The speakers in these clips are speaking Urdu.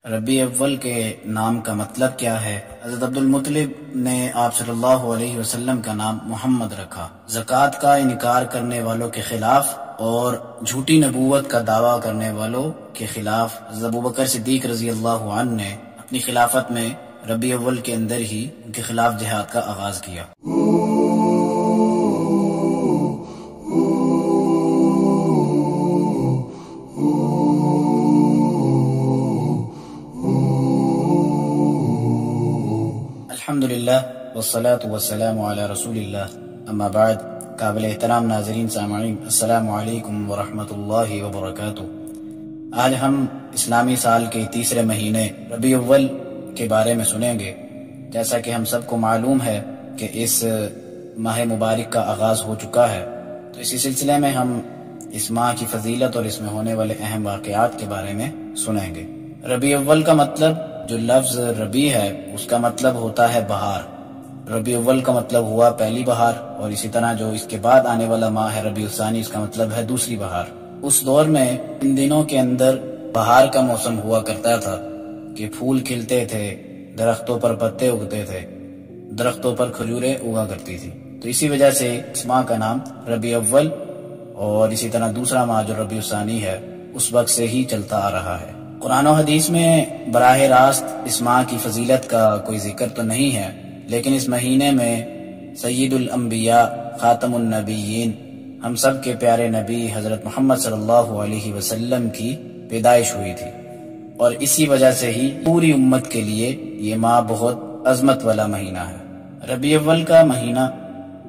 ربیع اول کے نام کا مطلب کیا ہے؟ حضرت عبد المطلب نے آپ صلی اللہ علیہ وسلم کا نام محمد رکھا۔ زکوٰۃ کا انکار کرنے والوں کے خلاف اور جھوٹی نبوت کا دعویٰ کرنے والوں کے خلاف حضرت ابوبکر صدیق رضی اللہ عنہ نے اپنی خلافت میں ربیع اول کے اندر ہی ان کے خلاف جہاد کا آغاز کیا۔ الحمدللہ والصلاة والسلام علی رسول اللہ، اما بعد۔ قابل احترام ناظرین سامعین، السلام علیکم ورحمۃ اللہ وبرکاتہ۔ آج ہم اسلامی سال کے تیسرے مہینے ربیع اول کے بارے میں سنیں گے۔ جیسا کہ ہم سب کو معلوم ہے کہ اس ماہ مبارک کا آغاز ہو چکا ہے، تو اسی سلسلے میں ہم اس ماہ کی فضیلت اور اس میں ہونے والے اہم واقعات کے بارے میں سنیں گے۔ ربیع اول کا مطلب، جو لفظ ربیع ہے اس کا مطلب ہوتا ہے بہار۔ ربیع اول کا مطلب ہوا پہلی بہار، اور اسی طرح جو اس کے بعد آنے والا ماہ ہے ربیع الثانی، اس کا مطلب ہے دوسری بہار۔ اس دور میں ان دنوں کے اندر بہار کا موسم ہوا کرتا تھا کہ پھول کھلتے تھے، درختوں پر پتے اگتے تھے، درختوں پر کھجوریں اگا کرتی تھی۔ تو اسی وجہ سے اس ماہ کا نام ربیع اول اور اسی طرح دوسرا ماہ جو ربیع الثانی ہے اس وقت سے ہی چلتا آ رہا ہے۔ قرآن و حدیث میں براہ راست اس ماہ کی فضیلت کا کوئی ذکر تو نہیں ہے، لیکن اس مہینے میں سید الانبیاء خاتم النبیین، ہم سب کے پیارے نبی حضرت محمد صلی اللہ علیہ وسلم کی پیدائش ہوئی تھی، اور اسی وجہ سے ہی پوری امت کے لیے یہ ماہ بہت عظمت والا مہینہ ہے۔ ربیع اول کا مہینہ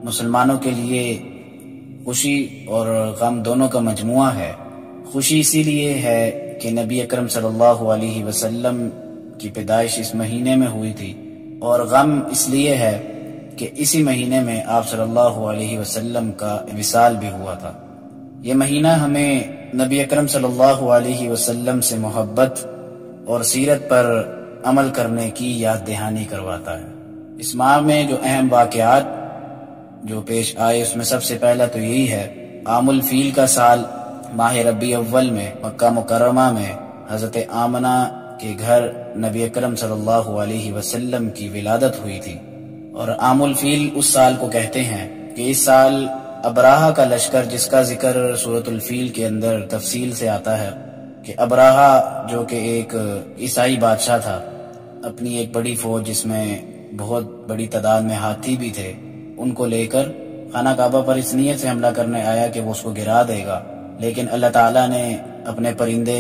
مسلمانوں کے لیے خوشی اور غم دونوں کا مجموعہ ہے۔ خوشی اسی لیے ہے کہ نبی اکرم صلی اللہ علیہ وسلم کی پیدائش اس مہینے میں ہوئی تھی، اور غم اس لیے ہے کہ اسی مہینے میں آپ صلی اللہ علیہ وسلم کا وصال بھی ہوا تھا۔ یہ مہینہ ہمیں نبی اکرم صلی اللہ علیہ وسلم سے محبت اور سیرت پر عمل کرنے کی یاد دہانی کرواتا ہے۔ اس ماہ میں جو اہم واقعات جو پیش آئے اس میں سب سے پہلا تو یہی ہے، عام الفیل کا سال ماہ ربیع اول میں مکہ مکرمہ میں حضرت آمنہ کے گھر نبی اکرم صلی اللہ علیہ وسلم کی ولادت ہوئی تھی۔ اور عام الفیل اس سال کو کہتے ہیں کہ اس سال ابراہہ کا لشکر، جس کا ذکر سورۃ الفیل کے اندر تفصیل سے آتا ہے کہ ابراہہ جو کہ ایک عیسائی بادشاہ تھا، اپنی ایک بڑی فوج جس میں بہت بڑی تعداد میں ہاتھی بھی تھے، ان کو لے کر خانہ کعبہ پر اس نیت سے حملہ کرنے آیا کہ وہ اس کو گرا دے گا، لیکن اللہ تعالیٰ نے اپنے پرندے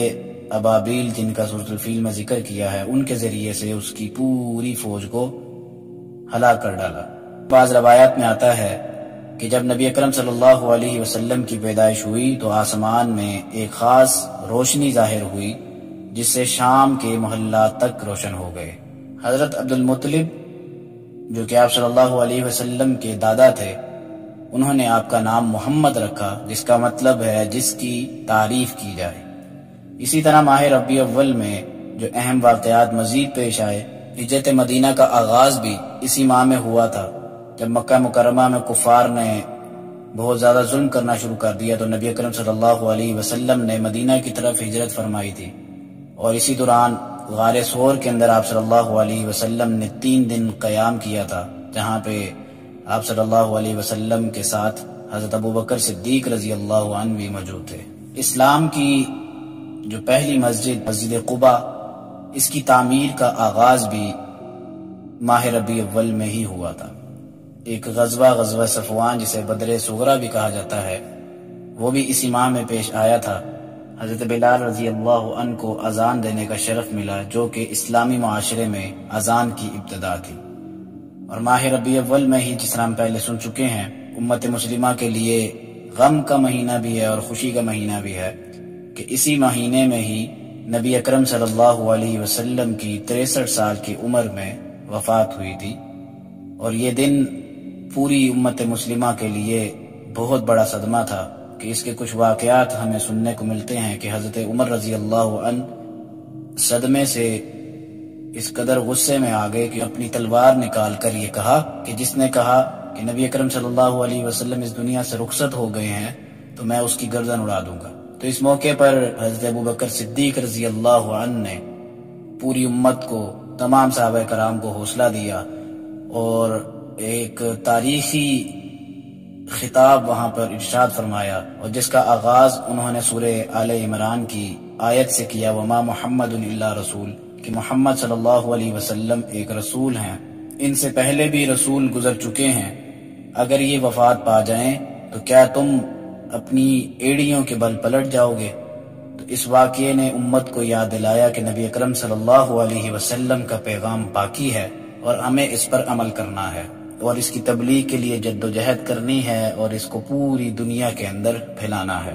ابابیل، جن کا سورۃ الفیل میں ذکر کیا ہے، ان کے ذریعے سے اس کی پوری فوج کو ہلاک کر ڈالا۔ بعض روایات میں آتا ہے کہ جب نبی اکرم صلی اللہ علیہ وسلم کی پیدائش ہوئی تو آسمان میں ایک خاص روشنی ظاہر ہوئی جس سے شام کے محلات تک روشن ہو گئے۔ حضرت عبد المطلب جو کہ آپ صلی اللہ علیہ وسلم کے دادا تھے، انہوں نے آپ کا نام محمد رکھا، جس کا مطلب ہے جس کی تعریف کی جائے۔ اسی طرح ماہ ربیع اول میں جو اہم واقعات مزید پیش آئے، ہجرت مدینہ کا آغاز بھی اسی ماہ میں ہوا تھا۔ جب مکہ مکرمہ میں کفار نے بہت زیادہ ظلم کرنا شروع کر دیا تو نبی اکرم صلی اللہ علیہ وسلم نے مدینہ کی طرف ہجرت فرمائی تھی، اور اسی دوران غار ثور کے اندر آپ صلی اللہ علیہ وسلم نے 3 دن قیام کیا تھا، جہاں پہ آپ صلی اللہ علیہ وسلم کے ساتھ حضرت ابوبکر صدیق رضی اللہ عنہ بھی موجود تھے۔ اسلام کی جو پہلی مسجد، مسجد قباء، اس کی تعمیر کا آغاز بھی ماہ ربیع اول میں ہی ہوا تھا۔ ایک غزوہ صفوان، جسے بدر صغریٰ بھی کہا جاتا ہے، وہ بھی اسی ماہ میں پیش آیا تھا۔ حضرت بلال رضی اللہ عنہ کو اذان دینے کا شرف ملا، جو کہ اسلامی معاشرے میں اذان کی ابتدا تھی۔ اور ماہ ربیع اول میں ہی، جس طرح ہم پہلے سن چکے ہیں، امت مسلمہ کے لیے غم کا مہینہ بھی ہے اور خوشی کا مہینہ بھی ہے کہ اسی مہینے میں ہی نبی اکرم صلی اللہ علیہ وسلم کی 63 سال کی عمر میں وفات ہوئی تھی، اور یہ دن پوری امت مسلمہ کے لیے بہت بڑا صدمہ تھا کہ اس کے کچھ واقعات ہمیں سننے کو ملتے ہیں کہ حضرت عمر رضی اللہ عنہ صدمے سے اس قدر غصے میں آ گئے کہ اپنی تلوار نکال کر یہ کہا کہ جس نے کہا کہ نبی اکرم صلی اللہ علیہ وسلم اس دنیا سے رخصت ہو گئے ہیں تو میں اس کی گردن اڑا دوں گا۔ تو اس موقع پر حضرت ابوبکر صدیق رضی اللہ عنہ نے پوری امت کو، تمام صحابہ کرام کو حوصلہ دیا اور ایک تاریخی خطاب وہاں پر ارشاد فرمایا، اور جس کا آغاز انہوں نے سورہ آل عمران کی آیت سے کیا، وما محمد الا رسول، کہ محمد صلی اللہ علیہ وسلم ایک رسول ہیں، ان سے پہلے بھی رسول گزر چکے ہیں، اگر یہ وفات پا جائیں تو کیا تم اپنی ایڑیوں کے بل پلٹ جاؤ گے؟ تو اس واقعے نے امت کو یاد دلایا کہ نبی اکرم صلی اللہ علیہ وسلم کا پیغام باقی ہے اور ہمیں اس پر عمل کرنا ہے اور اس کی تبلیغ کے لیے جد و جہد کرنی ہے اور اس کو پوری دنیا کے اندر پھیلانا ہے۔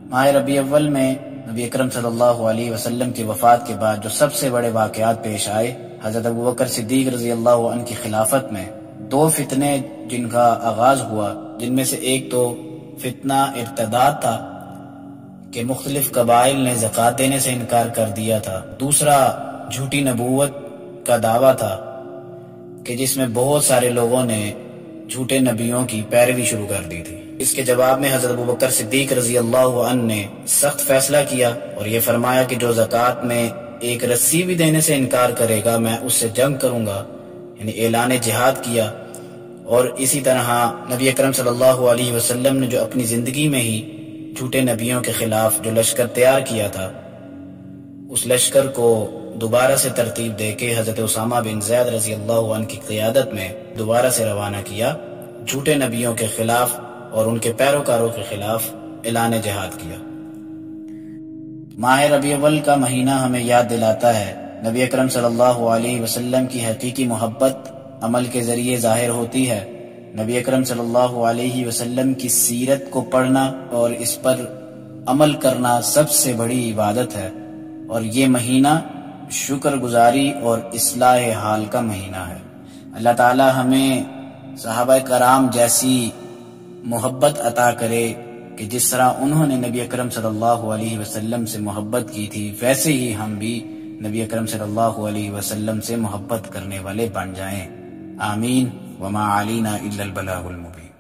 ماہ ربیع اول میں نبی اکرم صلی اللہ علیہ وسلم کی وفات کے بعد جو سب سے بڑے واقعات پیش آئے، حضرت ابوبکر صدیق رضی اللہ عنہ کی خلافت میں 2 فتنے جن کا آغاز ہوا، جن میں سے ایک تو فتنہ ارتداد تھا کہ مختلف قبائل نے زکوٰۃ دینے سے انکار کر دیا تھا، دوسرا جھوٹی نبوت کا دعویٰ تھا کہ جس میں بہت سارے لوگوں نے جھوٹے نبیوں کی پیروی شروع کر دی تھی۔ اس کے جواب میں حضرت ابوبکر صدیق رضی اللہ عنہ نے سخت فیصلہ کیا اور یہ فرمایا کہ جو زکوٰۃ میں ایک رسی بھی دینے سے انکار کرے گا میں اس سے جنگ کروں گا، یعنی اعلان جہاد کیا۔ اور اسی طرح نبی اکرم صلی اللہ علیہ وسلم نے جو اپنی زندگی میں ہی جھوٹے نبیوں کے خلاف جو لشکر تیار کیا تھا، اس لشکر کو دوبارہ سے ترتیب دے کے حضرت اسامہ بن زید رضی اللہ عنہ کی قیادت میں دوبارہ سے روانہ کیا، جھوٹے نبیوں کے خلاف اور ان کے پیروکاروں کے خلاف اعلان جہاد کیا۔ ماہ ربیع اول کا مہینہ ہمیں یاد دلاتا ہے نبی اکرم صلی اللہ علیہ وسلم کی حقیقی محبت عمل کے ذریعے ظاہر ہوتی ہے۔ نبی اکرم صلی اللہ علیہ وسلم کی سیرت کو پڑھنا اور اس پر عمل کرنا سب سے بڑی عبادت ہے، اور یہ مہینہ شکر گزاری اور اصلاح حال کا مہینہ ہے۔ اللہ تعالی ہمیں صحابہ کرام جیسی محبت عطا کرے کہ جس طرح انہوں نے نبی اکرم صلی اللہ علیہ وسلم سے محبت کی تھی، ویسے ہی ہم بھی نبی اکرم صلی اللہ علیہ وسلم سے محبت کرنے والے بن جائیں۔ آمین۔ وما علینا الا البلاغ المبین۔